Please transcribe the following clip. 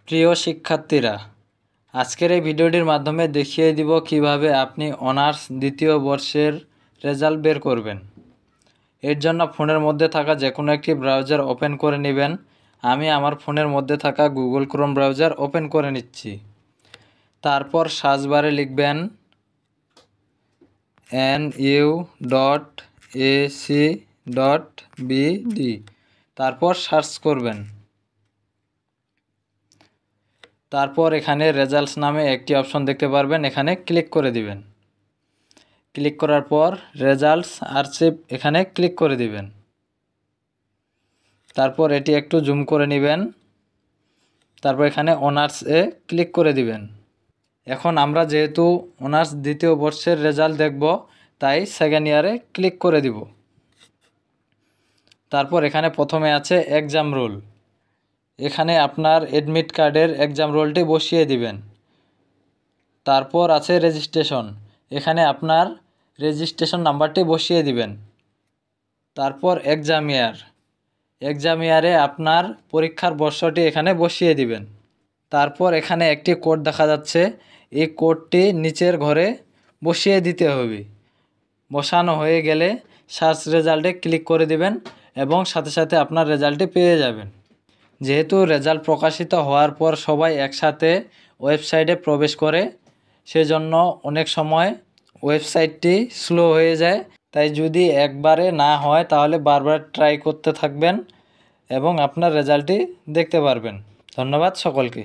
প্রিয় শিক্ষার্থীরা, আজকের এই ভিডিওটির মাধ্যমে দেখিয়ে দিব কিভাবে আপনি অনার্স দ্বিতীয় বর্ষের রেজাল্ট বের করবেন। এর জন্য ফোনের মধ্যে থাকা যে কোনো একটি ব্রাউজার ওপেন করে নেবেন। আমি আমার ফোনের মধ্যে থাকা গুগল ক্রোম ব্রাউজার ওপেন করে নিচ্ছি। তারপর সার্চ বারে লিখবেন nu.ac.bd, তারপর সার্চ করবেন। তারপর এখানে রেজাল্টস নামে একটি অপশন দেখতে পারবেন, এখানে ক্লিক করে দিবেন। ক্লিক করার পর রেজাল্টস আর্চিভ এখানে ক্লিক করে দিবেন। তারপর এটি একটু জুম করে নেবেন। তারপর এখানে অনার্সে ক্লিক করে দিবেন। এখন আমরা যেহেতু অনার্স দ্বিতীয় বর্ষের রেজাল্ট দেখব, তাই সেকেন্ড ইয়ারে ক্লিক করে দিব। তারপর এখানে প্রথমে আছে এক্সাম রোল। এখানে আপনার অ্যাডমিট কার্ডের এক্সাম রোলটি বসিয়ে দিবেন। তারপর আছে রেজিস্ট্রেশন, এখানে আপনার রেজিস্ট্রেশন নাম্বারটি বসিয়ে দিবেন। তারপর এক্সাম ইয়ারে আপনার পরীক্ষার বর্ষটি এখানে বসিয়ে দিবেন। তারপর এখানে একটি কোড দেখা যাচ্ছে, এই কোডটি নিচের ঘরে বসিয়ে দিতে হবে। বসানো হয়ে গেলে সার্চ রেজাল্টে ক্লিক করে দিবেন এবং সাথে সাথে আপনার রেজাল্টটি পেয়ে যাবেন। যেহেতু রেজাল্ট প্রকাশিত হওয়ার পর সবাই একসাথে ওয়েবসাইটে প্রবেশ করে, সেজন্য অনেক সময় ওয়েবসাইটটি স্লো হয়ে যায়। তাই যদি একবারে না হয় তাহলে বারবার ট্রাই করতে থাকবেন এবং আপনার রেজাল্টটি দেখতে পারবেন। ধন্যবাদ সকলকে।